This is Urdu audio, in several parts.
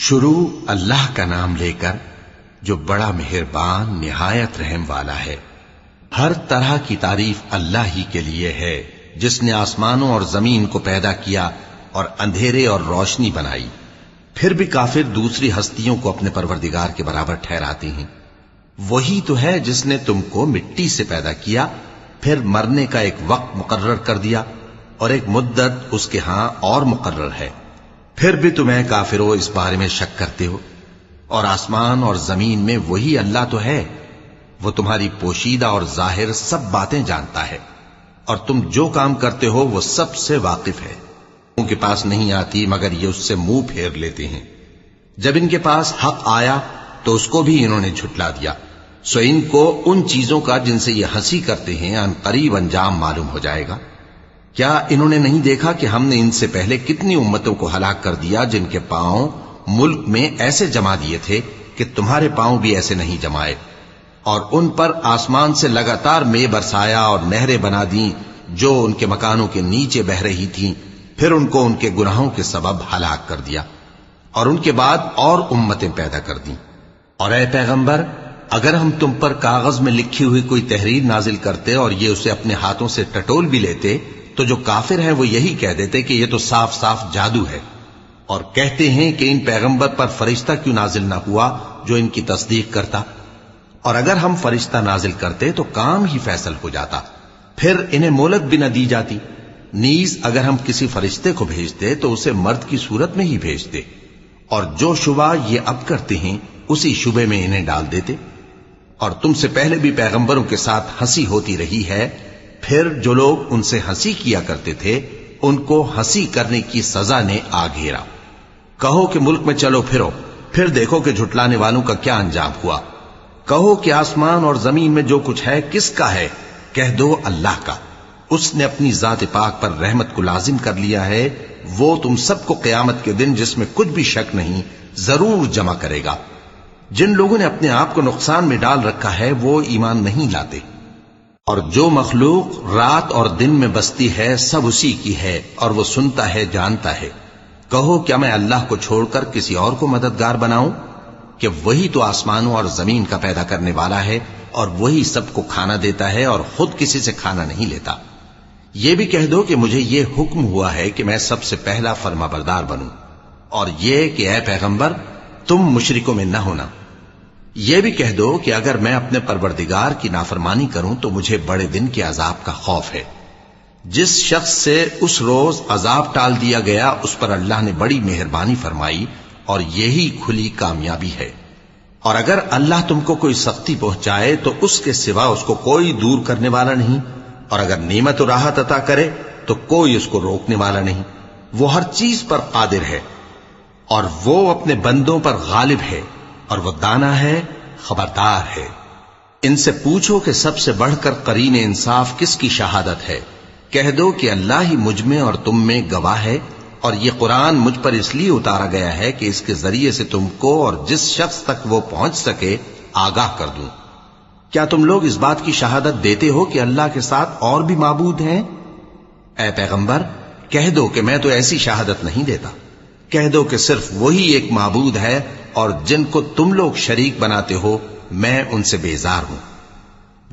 شروع اللہ کا نام لے کر جو بڑا مہربان نہایت رحم والا ہے۔ ہر طرح کی تعریف اللہ ہی کے لیے ہے جس نے آسمانوں اور زمین کو پیدا کیا اور اندھیرے اور روشنی بنائی۔ پھر بھی کافر دوسری ہستیوں کو اپنے پروردگار کے برابر ٹھہراتے ہیں۔ وہی تو ہے جس نے تم کو مٹی سے پیدا کیا، پھر مرنے کا ایک وقت مقرر کر دیا اور ایک مدت اس کے ہاں اور مقرر ہے۔ پھر بھی تمہیں کافروں اس بارے میں شک کرتے ہو، اور آسمان اور زمین میں وہی اللہ تو ہے۔ وہ تمہاری پوشیدہ اور ظاہر سب باتیں جانتا ہے، اور تم جو کام کرتے ہو وہ سب سے واقف ہے۔ ان کے پاس نہیں آتی مگر یہ اس سے منہ پھیر لیتے ہیں۔ جب ان کے پاس حق آیا تو اس کو بھی انہوں نے جھٹلا دیا، سو ان کو ان چیزوں کا جن سے یہ ہنسی کرتے ہیں ان قریب انجام معلوم ہو جائے گا۔ کیا انہوں نے نہیں دیکھا کہ ہم نے ان سے پہلے کتنی امتوں کو ہلاک کر دیا جن کے پاؤں ملک میں ایسے جما دیے تھے کہ تمہارے پاؤں بھی ایسے نہیں جمائے، اور ان پر آسمان سے لگاتار مے برسایا اور نہریں بنا دیں جو ان کے مکانوں کے نیچے بہ رہی تھیں، پھر ان کو ان کے گناہوں کے سبب ہلاک کر دیا، اور ان کے بعد اور امتیں پیدا کر دیں۔ اور اے پیغمبر، اگر ہم تم پر کاغذ میں لکھی ہوئی کوئی تحریر نازل کرتے اور یہ اسے اپنے ہاتھوں سے ٹٹول بھی لیتے تو جو کافر ہیں وہ یہی کہہ دیتے کہ یہ تو صاف صاف جادو ہے، اور کہتے ہیں کہ ان پیغمبر پر فرشتہ کیوں نازل نہ ہوا جو ان کی تصدیق کرتا، اور اگر ہم فرشتہ نازل کرتے تو کام ہی فیصل ہو جاتا، پھر انہیں مہلت بھی نہ دی جاتی۔ نیز اگر ہم کسی فرشتے کو بھیجتے تو اسے مرد کی صورت میں ہی بھیجتے، اور جو شبہ یہ اب کرتے ہیں اسی شبے میں انہیں ڈال دیتے۔ اور تم سے پہلے بھی پیغمبروں کے ساتھ ہنسی ہوتی رہی ہے، پھر جو لوگ ان سے ہنسی کیا کرتے تھے ان کو ہنسی کرنے کی سزا نے آ گھیرا۔ کہو کہ ملک میں چلو پھرو، پھر دیکھو کہ جھٹلانے والوں کا کیا انجام ہوا۔ کہو کہ آسمان اور زمین میں جو کچھ ہے کس کا ہے؟ کہہ دو اللہ کا۔ اس نے اپنی ذات پاک پر رحمت کو لازم کر لیا ہے، وہ تم سب کو قیامت کے دن جس میں کچھ بھی شک نہیں ضرور جمع کرے گا۔ جن لوگوں نے اپنے آپ کو نقصان میں ڈال رکھا ہے وہ ایمان نہیں لاتے، اور جو مخلوق رات اور دن میں بستی ہے سب اسی کی ہے، اور وہ سنتا ہے جانتا ہے۔ کہو کیا میں اللہ کو چھوڑ کر کسی اور کو مددگار بناؤں؟ کہ وہی تو آسمانوں اور زمین کا پیدا کرنے والا ہے، اور وہی سب کو کھانا دیتا ہے اور خود کسی سے کھانا نہیں لیتا۔ یہ بھی کہہ دو کہ مجھے یہ حکم ہوا ہے کہ میں سب سے پہلا فرما بردار بنوں، اور یہ کہ اے پیغمبر تم مشرکوں میں نہ ہونا۔ یہ بھی کہہ دو کہ اگر میں اپنے پروردگار کی نافرمانی کروں تو مجھے بڑے دن کے عذاب کا خوف ہے۔ جس شخص سے اس روز عذاب ٹال دیا گیا اس پر اللہ نے بڑی مہربانی فرمائی، اور یہی کھلی کامیابی ہے۔ اور اگر اللہ تم کو کوئی سختی پہنچائے تو اس کے سوا اس کو کوئی دور کرنے والا نہیں، اور اگر نعمت و راحت عطا کرے تو کوئی اس کو روکنے والا نہیں۔ وہ ہر چیز پر قادر ہے، اور وہ اپنے بندوں پر غالب ہے، اور وہ دانا ہے، خبردار ہے۔ ان سے پوچھو کہ سب سے بڑھ کر قرین انصاف کس کی شہادت ہے؟ کہہ دو کہ اللہ ہی مجھ میں اور تم میں گواہ ہے، اور یہ قرآن مجھ پر اس لیے اتارا گیا ہے کہ اس کے ذریعے سے تم کو اور جس شخص تک وہ پہنچ سکے آگاہ کر دوں۔ کیا تم لوگ اس بات کی شہادت دیتے ہو کہ اللہ کے ساتھ اور بھی معبود ہیں؟ اے پیغمبر کہہ دو کہ میں تو ایسی شہادت نہیں دیتا۔ کہہ دو کہ صرف وہی ایک معبود ہے، اور جن کو تم لوگ شریک بناتے ہو میں ان سے بیزار ہوں۔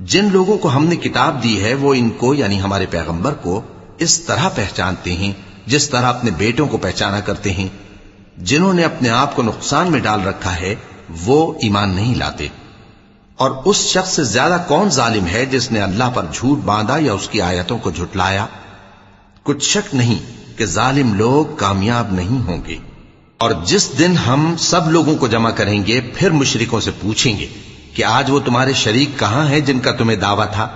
جن لوگوں کو ہم نے کتاب دی ہے وہ ان کو یعنی ہمارے پیغمبر کو اس طرح پہچانتے ہیں جس طرح اپنے بیٹوں کو پہچانا کرتے ہیں۔ جنہوں نے اپنے آپ کو نقصان میں ڈال رکھا ہے وہ ایمان نہیں لاتے۔ اور اس شخص سے زیادہ کون ظالم ہے جس نے اللہ پر جھوٹ باندھا یا اس کی آیتوں کو جھٹلایا؟ کچھ شک نہیں کہ ظالم لوگ کامیاب نہیں ہوں گے۔ اور جس دن ہم سب لوگوں کو جمع کریں گے پھر مشرکوں سے پوچھیں گے کہ آج وہ تمہارے شریک کہاں ہیں جن کا تمہیں دعویٰ تھا،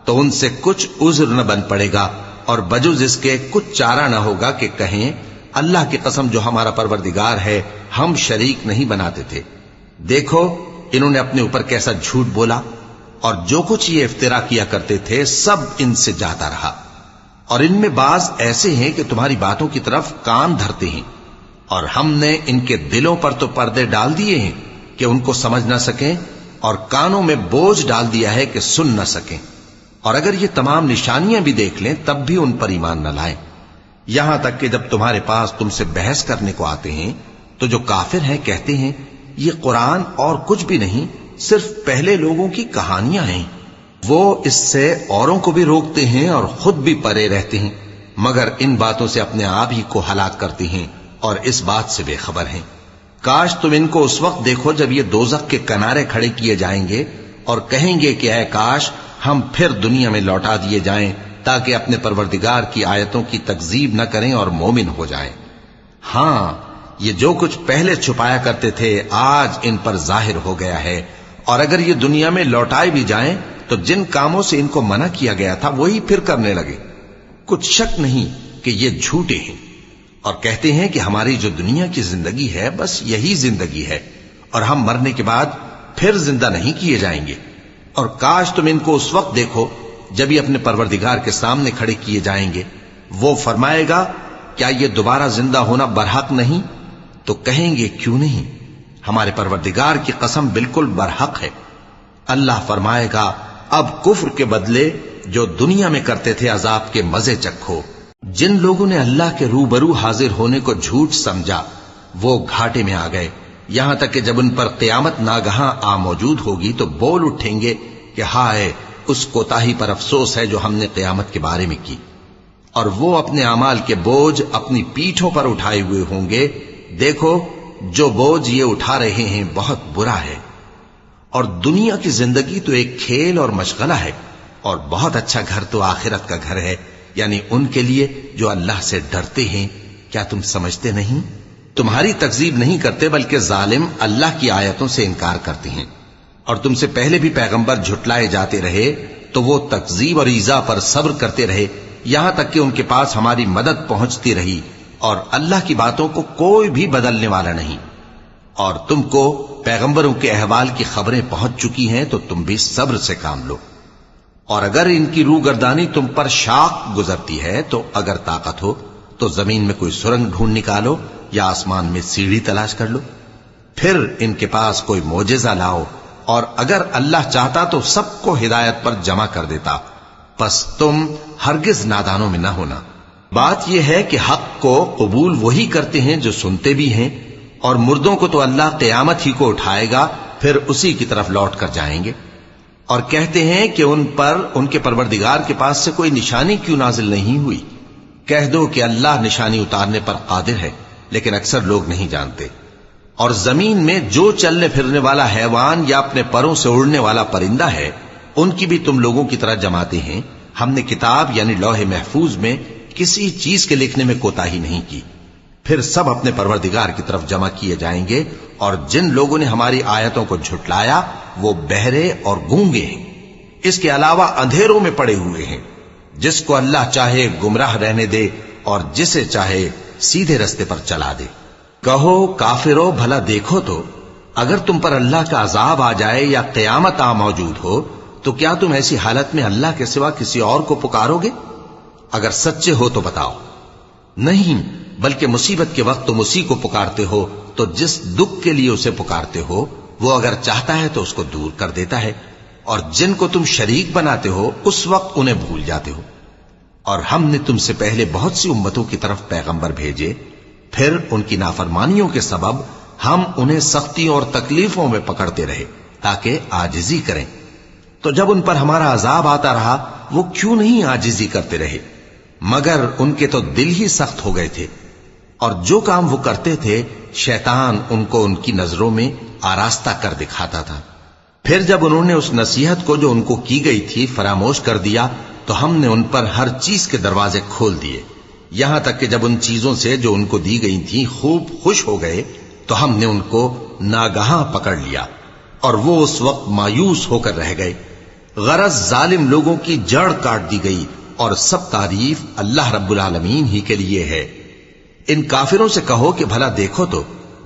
تو ان سے کچھ عذر نہ بن پڑے گا، اور بجز اس کے کچھ چارہ نہ ہوگا کہ کہیں اللہ کی قسم جو ہمارا پروردگار ہے ہم شریک نہیں بناتے تھے۔ دیکھو انہوں نے اپنے اوپر کیسا جھوٹ بولا، اور جو کچھ یہ افترا کیا کرتے تھے سب ان سے جاتا رہا۔ اور ان میں بعض ایسے ہیں کہ تمہاری باتوں کی طرف کان دھرتے ہیں، اور ہم نے ان کے دلوں پر تو پردے ڈال دیے ہیں کہ ان کو سمجھ نہ سکیں، اور کانوں میں بوجھ ڈال دیا ہے کہ سن نہ سکیں۔ اور اگر یہ تمام نشانیاں بھی دیکھ لیں تب بھی ان پر ایمان نہ لائیں، یہاں تک کہ جب تمہارے پاس تم سے بحث کرنے کو آتے ہیں تو جو کافر ہیں کہتے ہیں یہ قرآن اور کچھ بھی نہیں، صرف پہلے لوگوں کی کہانیاں ہیں۔ وہ اس سے اوروں کو بھی روکتے ہیں اور خود بھی پرے رہتے ہیں، مگر ان باتوں سے اپنے آپ ہی کو ہلاک کرتے ہیں اور اس بات سے بے خبر ہیں۔ کاش تم ان کو اس وقت دیکھو جب یہ دوزخ کے کنارے کھڑے کیے جائیں گے اور کہیں گے کہ اے کاش ہم پھر دنیا میں لوٹا دیے جائیں تاکہ اپنے پروردگار کی آیتوں کی تکذیب نہ کریں اور مومن ہو جائیں۔ ہاں، یہ جو کچھ پہلے چھپایا کرتے تھے آج ان پر ظاہر ہو گیا ہے، اور اگر یہ دنیا میں لوٹائے بھی جائیں تو جن کاموں سے ان کو منع کیا گیا تھا وہی پھر کرنے لگے۔ کچھ شک نہیں کہ یہ جھوٹے ہیں، اور کہتے ہیں کہ ہماری جو دنیا کی زندگی ہے بس یہی زندگی ہے اور ہم مرنے کے بعد پھر زندہ نہیں کیے جائیں گے۔ اور کاش تم ان کو اس وقت دیکھو جب یہ اپنے پروردگار کے سامنے کھڑے کیے جائیں گے، وہ فرمائے گا کیا یہ دوبارہ زندہ ہونا برحق نہیں؟ تو کہیں گے کیوں نہیں، ہمارے پروردگار کی قسم بالکل برحق ہے۔ اللہ فرمائے گا اب کفر کے بدلے جو دنیا میں کرتے تھے عذاب کے مزے چکھو۔ جن لوگوں نے اللہ کے روبرو حاضر ہونے کو جھوٹ سمجھا وہ گھاٹے میں آ گئے، یہاں تک کہ جب ان پر قیامت ناگہاں آ موجود ہوگی تو بول اٹھیں گے کہ ہائے اس کوتاہی پر افسوس ہے جو ہم نے قیامت کے بارے میں کی، اور وہ اپنے اعمال کے بوجھ اپنی پیٹھوں پر اٹھائے ہوئے ہوں گے۔ دیکھو جو بوجھ یہ اٹھا رہے ہیں بہت برا ہے، اور دنیا کی زندگی تو ایک کھیل اور مشغلہ ہے، اور بہت اچھا گھر تو آخرت کا گھر ہے، یعنی ان کے لیے جو اللہ سے ڈرتے ہیں۔ کیا تم سمجھتے نہیں؟ تمہاری تکذیب نہیں کرتے بلکہ ظالم اللہ کی آیتوں سے انکار کرتے ہیں، اور تم سے پہلے بھی پیغمبر جھٹلائے جاتے رہے تو وہ تکذیب اور ایذا پر صبر کرتے رہے، یہاں تک کہ ان کے پاس ہماری مدد پہنچتی رہی، اور اللہ کی باتوں کو کوئی بھی بدلنے والا نہیں۔ اور تم کو پیغمبروں کے احوال کی خبریں پہنچ چکی ہیں تو تم بھی صبر سے کام لو، اور اگر ان کی روگردانی تم پر شاق گزرتی ہے تو اگر طاقت ہو تو زمین میں کوئی سرنگ ڈھونڈ نکالو یا آسمان میں سیڑھی تلاش کر لو، پھر ان کے پاس کوئی معجزہ لاؤ، اور اگر اللہ چاہتا تو سب کو ہدایت پر جمع کر دیتا، پس تم ہرگز نادانوں میں نہ ہونا۔ بات یہ ہے کہ حق کو قبول وہی کرتے ہیں جو سنتے بھی ہیں، اور مردوں کو تو اللہ قیامت ہی کو اٹھائے گا، پھر اسی کی طرف لوٹ کر جائیں گے۔ اور کہتے ہیں کہ ان پر ان کے پروردگار کے پاس سے کوئی نشانی کیوں نازل نہیں ہوئی؟ کہہ دو کہ اللہ نشانی اتارنے پر قادر ہے، لیکن اکثر لوگ نہیں جانتے۔ اور زمین میں جو چلنے پھرنے والا حیوان یا اپنے پروں سے اڑنے والا پرندہ ہے ان کی بھی تم لوگوں کی طرح جماتے ہیں۔ ہم نے کتاب یعنی لوح محفوظ میں کسی چیز کے لکھنے میں کوتاہی نہیں کی، پھر سب اپنے پروردگار کی طرف جمع کیے جائیں گے۔ اور جن لوگوں نے ہماری آیتوں کو جھٹلایا وہ بہرے اور گونگے ہیں، اس کے علاوہ اندھیروں میں پڑے ہوئے ہیں۔ جس کو اللہ چاہے گمراہ رہنے دے اور جسے چاہے سیدھے رستے پر چلا دے۔ کہو کافرو بھلا دیکھو تو اگر تم پر اللہ کا عذاب آ جائے یا قیامت آ موجود ہو تو کیا تم ایسی حالت میں اللہ کے سوا کسی اور کو پکارو گے؟ اگر سچے ہو تو بتاؤ۔ نہیں، بلکہ مصیبت کے وقت تم اسی کو پکارتے ہو، تو جس دکھ کے لیے اسے پکارتے ہو وہ اگر چاہتا ہے تو اس کو دور کر دیتا ہے، اور جن کو تم شریک بناتے ہو اس وقت انہیں بھول جاتے ہو۔ اور ہم نے تم سے پہلے بہت سی امتوں کی طرف پیغمبر بھیجے، پھر ان کی نافرمانیوں کے سبب ہم انہیں سختیوں اور تکلیفوں میں پکڑتے رہے تاکہ عاجزی کریں۔ تو جب ان پر ہمارا عذاب آتا رہا وہ کیوں نہیں عاجزی کرتے رہے؟ مگر ان کے تو دل ہی سخت ہو گئے تھے، اور جو کام وہ کرتے تھے شیطان ان کو ان کی نظروں میں آراستہ کر دکھاتا تھا۔ پھر جب انہوں نے اس نصیحت کو جو ان کو کی گئی تھی فراموش کر دیا تو ہم نے ان پر ہر چیز کے دروازے کھول دیے، یہاں تک کہ جب ان چیزوں سے جو ان کو دی گئی تھی خوب خوش ہو گئے تو ہم نے ان کو ناگہاں پکڑ لیا، اور وہ اس وقت مایوس ہو کر رہ گئے۔ غرض ظالم لوگوں کی جڑ کاٹ دی گئی، اور سب تعریف اللہ رب العالمین ہی کے لیے ہے۔ ان کافروں سے کہو کہ بھلا دیکھو تو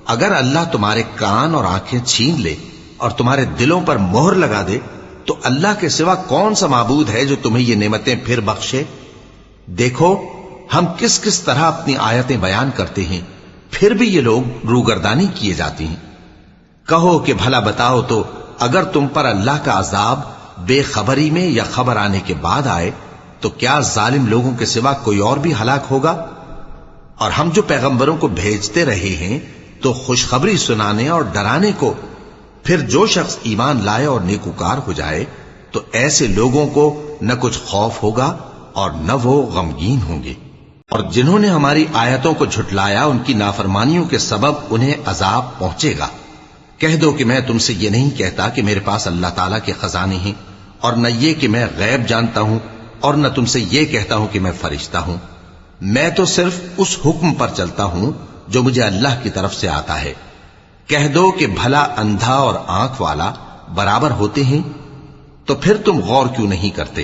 اگر اللہ تمہارے کان اور آنکھیں چھین لے اور تمہارے دلوں پر مہر لگا دے تو اللہ کے سوا کون سا معبود ہے جو تمہیں یہ نعمتیں پھر بخشے؟ دیکھو ہم کس کس طرح اپنی آیتیں بیان کرتے ہیں، پھر بھی یہ لوگ روگردانی کیے جاتے ہیں۔ کہو کہ بھلا بتاؤ تو اگر تم پر اللہ کا عذاب بے خبری میں یا خبر آنے کے بعد آئے تو کیا ظالم لوگوں کے سوا کوئی اور بھی ہلاک ہوگا؟ اور ہم جو پیغمبروں کو بھیجتے رہے ہیں تو خوشخبری سنانے اور ڈرانے کو۔ پھر جو شخص ایمان لائے اور نیکوکار ہو جائے تو ایسے لوگوں کو نہ کچھ خوف ہوگا اور نہ وہ غمگین ہوں گے۔ اور جنہوں نے ہماری آیتوں کو جھٹلایا ان کی نافرمانیوں کے سبب انہیں عذاب پہنچے گا۔ کہہ دو کہ میں تم سے یہ نہیں کہتا کہ میرے پاس اللہ تعالیٰ کے خزانے ہیں، اور نہ یہ کہ میں غیب جانتا ہوں، اور نہ تم سے یہ کہتا ہوں کہ میں فرشتہ ہوں۔ میں تو صرف اس حکم پر چلتا ہوں جو مجھے اللہ کی طرف سے آتا ہے۔ کہہ دو کہ بھلا اندھا اور آنکھ والا برابر ہوتے ہیں؟ تو پھر تم غور کیوں نہیں کرتے؟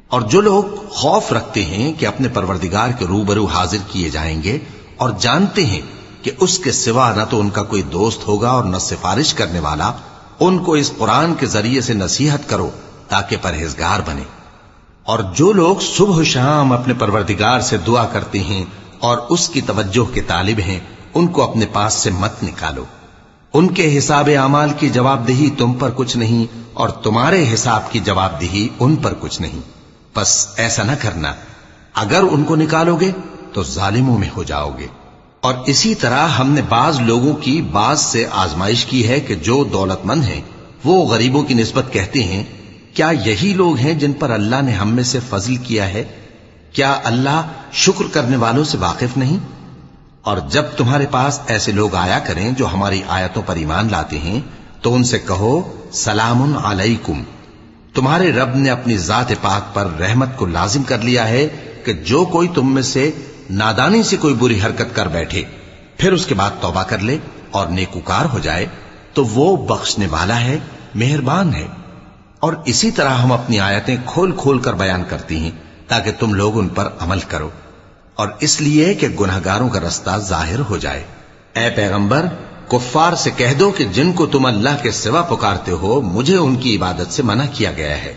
اور جو لوگ خوف رکھتے ہیں کہ اپنے پروردگار کے روبرو حاضر کیے جائیں گے اور جانتے ہیں کہ اس کے سوا نہ تو ان کا کوئی دوست ہوگا اور نہ سفارش کرنے والا، ان کو اس قرآن کے ذریعے سے نصیحت کرو تاکہ پرہیزگار بنے۔ اور جو لوگ صبح و شام اپنے پروردگار سے دعا کرتے ہیں اور اس کی توجہ کے طالب ہیں، ان کو اپنے پاس سے مت نکالو۔ ان کے حساب اعمال کی جواب دہی تم پر کچھ نہیں، اور تمہارے حساب کی جواب دہی ان پر کچھ نہیں۔ بس ایسا نہ کرنا، اگر ان کو نکالو گے تو ظالموں میں ہو جاؤ گے۔ اور اسی طرح ہم نے بعض لوگوں کی بعض سے آزمائش کی ہے کہ جو دولت مند ہیں وہ غریبوں کی نسبت کہتے ہیں کیا یہی لوگ ہیں جن پر اللہ نے ہم میں سے فضل کیا ہے؟ کیا اللہ شکر کرنے والوں سے واقف نہیں؟ اور جب تمہارے پاس ایسے لوگ آیا کریں جو ہماری آیتوں پر ایمان لاتے ہیں تو ان سے کہو سلام علیکم، تمہارے رب نے اپنی ذات پاک پر رحمت کو لازم کر لیا ہے کہ جو کوئی تم میں سے نادانی سے کوئی بری حرکت کر بیٹھے پھر اس کے بعد توبہ کر لے اور نیکوکار ہو جائے تو وہ بخشنے والا ہے، مہربان ہے۔ اور اسی طرح ہم اپنی آیتیں کھول کھول کر بیان کرتی ہیں تاکہ تم لوگ ان پر عمل کرو، اور اس لیے کہ گناہگاروں کا رستہ ظاہر ہو جائے۔ اے پیغمبر، کفار سے کہہ دو کہ جن کو تم اللہ کے سوا پکارتے ہو مجھے ان کی عبادت سے منع کیا گیا ہے۔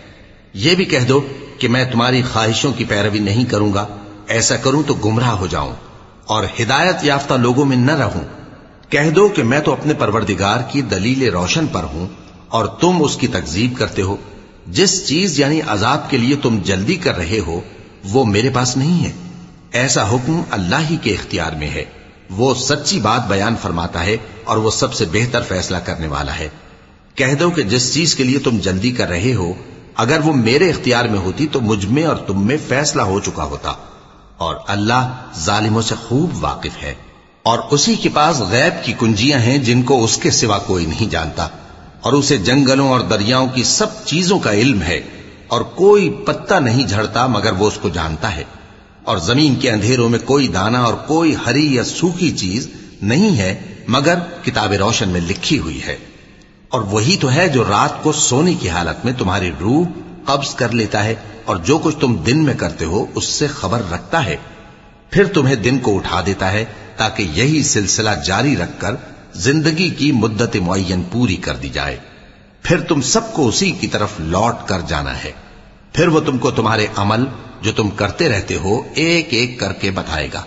یہ بھی کہہ دو کہ میں تمہاری خواہشوں کی پیروی نہیں کروں گا، ایسا کروں تو گمراہ ہو جاؤں اور ہدایت یافتہ لوگوں میں نہ رہوں۔ کہہ دو کہ میں تو اپنے پروردگار کی دلیل روشن پر ہوں اور تم اس کی تکذیب کرتے ہو۔ جس چیز یعنی عذاب کے لیے تم جلدی کر رہے ہو وہ میرے پاس نہیں ہے، ایسا حکم اللہ ہی کے اختیار میں ہے۔ وہ سچی بات بیان فرماتا ہے اور وہ سب سے بہتر فیصلہ کرنے والا ہے۔ کہہ دو کہ جس چیز کے لیے تم جلدی کر رہے ہو اگر وہ میرے اختیار میں ہوتی تو مجھ میں اور تم میں فیصلہ ہو چکا ہوتا، اور اللہ ظالموں سے خوب واقف ہے۔ اور اسی کے پاس غیب کی کنجیاں ہیں جن کو اس کے سوا کوئی نہیں جانتا، اور اسے جنگلوں اور دریاؤں کی سب چیزوں کا علم ہے، اور کوئی پتا نہیں جھڑتا مگر وہ اس کو جانتا ہے، اور زمین کے اندھیروں میں کوئی دانہ اور کوئی ہری یا سوکھی چیز نہیں ہے مگر کتاب روشن میں لکھی ہوئی ہے۔ اور وہی تو ہے جو رات کو سونے کی حالت میں تمہاری روح قبض کر لیتا ہے اور جو کچھ تم دن میں کرتے ہو اس سے خبر رکھتا ہے، پھر تمہیں دن کو اٹھا دیتا ہے تاکہ یہی سلسلہ جاری رکھ کر زندگی کی مدت معین پوری کر دی جائے۔ پھر تم سب کو اسی کی طرف لوٹ کر جانا ہے، پھر وہ تم کو تمہارے عمل جو تم کرتے رہتے ہو ایک ایک کر کے بتائے گا،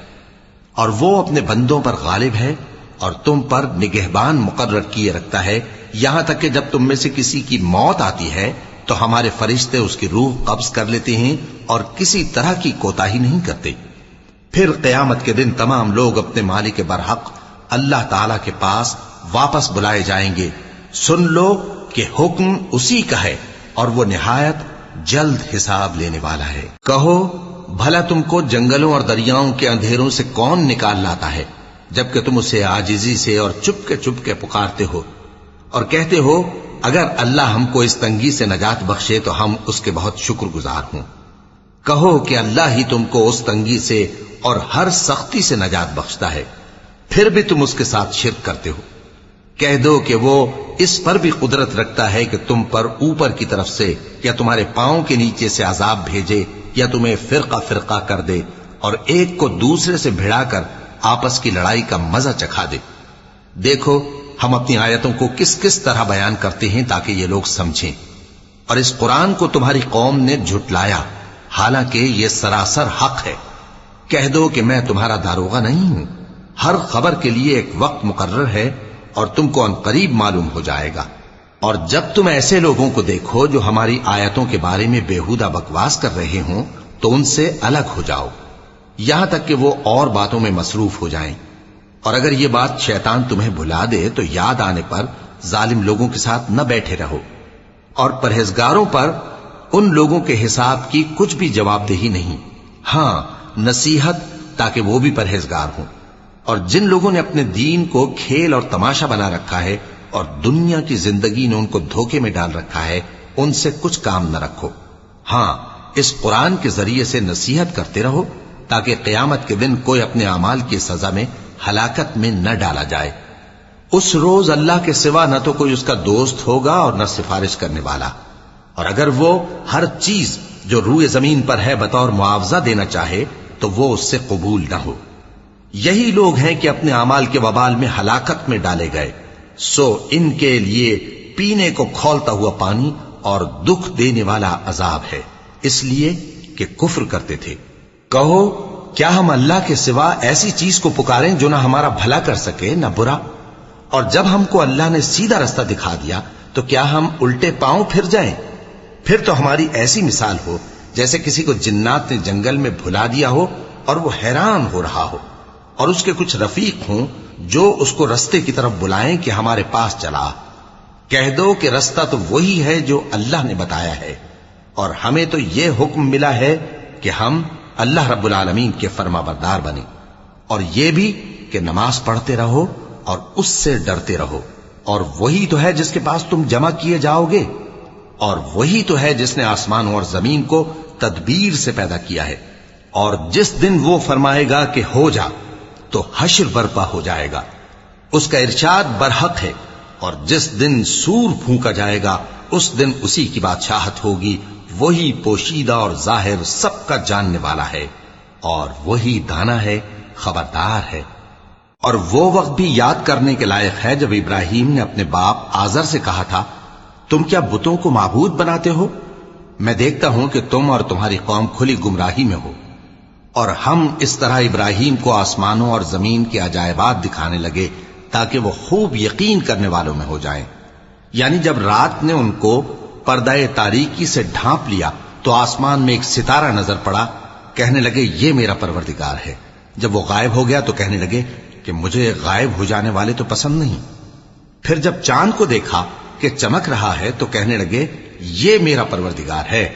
اور وہ اپنے بندوں پر غالب ہے اور تم پر نگہبان مقرر کیے رکھتا ہے، یہاں تک کہ جب تم میں سے کسی کی موت آتی ہے تو ہمارے فرشتے اس کی روح قبض کر لیتے ہیں اور کسی طرح کی کوتاہی نہیں کرتے۔ پھر قیامت کے دن تمام لوگ اپنے مالک برحق اللہ تعالی کے پاس واپس بلائے جائیں گے۔ سن لو کہ حکم اسی کا ہے اور وہ نہایت جلد حساب لینے والا ہے۔ کہو بھلا تم کو جنگلوں اور دریاؤں کے اندھیروں سے کون نکال لاتا ہے جبکہ تم اسے عاجزی سے اور چپ کے پکارتے ہو اور کہتے ہو اگر اللہ ہم کو اس تنگی سے نجات بخشے تو ہم اس کے بہت شکر گزار ہوں۔ کہو کہ اللہ ہی تم کو اس تنگی سے اور ہر سختی سے نجات بخشتا ہے، پھر بھی تم اس کے ساتھ شرک کرتے ہو۔ کہہ دو کہ وہ اس پر بھی قدرت رکھتا ہے کہ تم پر اوپر کی طرف سے یا تمہارے پاؤں کے نیچے سے عذاب بھیجے یا تمہیں فرقہ فرقہ کر دے اور ایک کو دوسرے سے بھڑا کر آپس کی لڑائی کا مزہ چکھا دے۔ دیکھو ہم اپنی آیتوں کو کس کس طرح بیان کرتے ہیں تاکہ یہ لوگ سمجھیں، اور اس قرآن کو تمہاری قوم نے جھٹلایا حالانکہ یہ سراسر حق ہے۔ کہہ دو کہ میں تمہارا داروغہ نہیں ہوں، ہر خبر کے لیے ایک وقت مقرر ہے اور تم کو ان قریب معلوم ہو جائے گا۔ اور جب تم ایسے لوگوں کو دیکھو جو ہماری آیتوں کے بارے میں بےہودہ بکواس کر رہے ہوں تو ان سے الگ ہو جاؤ یہاں تک کہ وہ اور باتوں میں مصروف ہو جائیں۔ اور اگر یہ بات شیطان تمہیں بھلا دے تو یاد آنے پر ظالم لوگوں کے ساتھ نہ بیٹھے رہو، اور پرہیزگاروں پر ان لوگوں کے حساب کی کچھ بھی جواب دہی نہیں، ہاں نصیحت تاکہ وہ بھی پرہیزگار ہوں۔ اور جن لوگوں نے اپنے دین کو کھیل اور تماشا بنا رکھا ہے اور دنیا کی زندگی نے ان کو دھوکے میں ڈال رکھا ہے، ان سے کچھ کام نہ رکھو، ہاں اس قرآن کے ذریعے سے نصیحت کرتے رہو تاکہ قیامت کے دن کوئی اپنے اعمال کی سزا میں ہلاکت میں نہ ڈالا جائے۔ اس روز اللہ کے سوا نہ تو کوئی اس کا دوست ہوگا اور نہ سفارش کرنے والا، اور اگر وہ ہر چیز جو روئے زمین پر ہے بطور معاوضہ دینا چاہے تو وہ اس سے قبول نہ ہو۔ یہی لوگ ہیں کہ اپنے اعمال کے وبال میں ہلاکت میں ڈالے گئے، سو ان کے لیے پینے کو کھولتا ہوا پانی اور دکھ دینے والا عذاب ہے، اس لیے کہ کفر کرتے تھے۔ کہو کیا ہم اللہ کے سوا ایسی چیز کو پکاریں جو نہ ہمارا بھلا کر سکے نہ برا؟ اور جب ہم کو اللہ نے سیدھا رستہ دکھا دیا تو کیا ہم الٹے پاؤں پھر جائیں؟ پھر تو ہماری ایسی مثال ہو جیسے کسی کو جنات نے جنگل میں بھلا دیا ہو اور وہ حیران ہو رہا ہو، اور اس کے کچھ رفیق ہوں جو اس کو رستے کی طرف بلائیں کہ ہمارے پاس چلا۔ کہہ دو کہ رستہ تو وہی ہے جو اللہ نے بتایا ہے، اور ہمیں تو یہ حکم ملا ہے کہ ہم اللہ رب العالمین کے فرما بردار بنیں، اور یہ بھی کہ نماز پڑھتے رہو اور اس سے ڈرتے رہو، اور وہی تو ہے جس کے پاس تم جمع کیے جاؤ گے، اور وہی تو ہے جس نے آسمانوں اور زمین کو تدبیر سے پیدا کیا ہے، اور جس دن وہ فرمائے گا کہ ہو جا تو حشر برپا ہو جائے گا، اس کا ارشاد برحق ہے، اور جس دن سور پھونکا جائے گا اس دن اسی کی بادشاہت ہوگی، وہی پوشیدہ اور ظاہر سب کا جاننے والا ہے، اور وہی دانا ہے، خبردار ہے۔ اور وہ وقت بھی یاد کرنے کے لائق ہے جب ابراہیم نے اپنے باپ آزر سے کہا تھا، تم کیا بتوں کو معبود بناتے ہو؟ میں دیکھتا ہوں کہ تم اور تمہاری قوم کھلی گمراہی میں ہو۔ اور ہم اس طرح ابراہیم کو آسمانوں اور زمین کے عجائبات دکھانے لگے تاکہ وہ خوب یقین کرنے والوں میں ہو جائیں۔ یعنی جب رات نے ان کو پردہ تاریکی سے ڈھانپ لیا تو آسمان میں ایک ستارہ نظر پڑا، کہنے لگے یہ میرا پروردگار ہے۔ جب وہ غائب ہو گیا تو کہنے لگے کہ مجھے غائب ہو جانے والے تو پسند نہیں۔ پھر جب چاند کو دیکھا کہ چمک رہا ہے تو کہنے لگے یہ میرا پروردگار ہے۔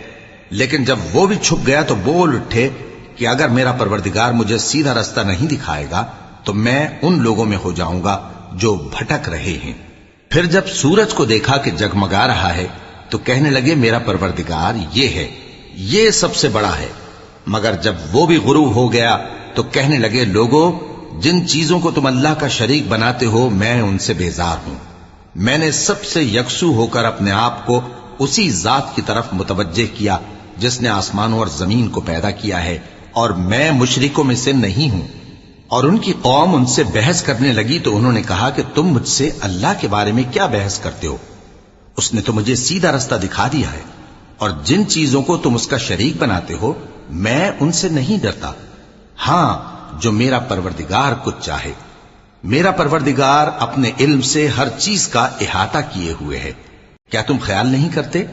لیکن جب وہ بھی چھپ گیا تو بول اٹھے کہ اگر میرا پروردگار مجھے سیدھا رستہ نہیں دکھائے گا تو میں ان لوگوں میں ہو جاؤں گا جو بھٹک رہے ہیں۔ پھر جب سورج کو دیکھا کہ جگمگا رہا ہے تو کہنے لگے میرا پروردگار یہ ہے، یہ سب سے بڑا ہے۔ مگر جب وہ بھی غروب ہو گیا تو کہنے لگے لوگوں، جن چیزوں کو تم اللہ کا شریک بناتے ہو میں ان سے بیزار ہوں۔ میں نے سب سے یکسو ہو کر اپنے آپ کو اسی ذات کی طرف متوجہ کیا جس نے آسمانوں اور زمین کو پیدا کیا ہے، اور میں مشرکوں میں سے نہیں ہوں۔ اور ان کی قوم ان سے بحث کرنے لگی تو انہوں نے کہا کہ تم مجھ سے اللہ کے بارے میں کیا بحث کرتے ہو؟ اس نے تو مجھے سیدھا رستہ دکھا دیا ہے، اور جن چیزوں کو تم اس کا شریک بناتے ہو میں ان سے نہیں ڈرتا، ہاں جو میرا پروردگار کچھ چاہے۔ میرا پروردگار اپنے علم سے ہر چیز کا احاطہ کیے ہوئے ہے۔ کیا تم خیال نہیں کرتے؟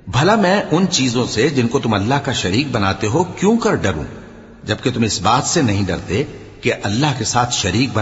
بھلا میں ان چیزوں سے جن کو تم اللہ کا شریک بناتے ہو کیوں کر ڈروں، جبکہ تم اس بات سے نہیں ڈرتے کہ اللہ کے ساتھ شریک بنا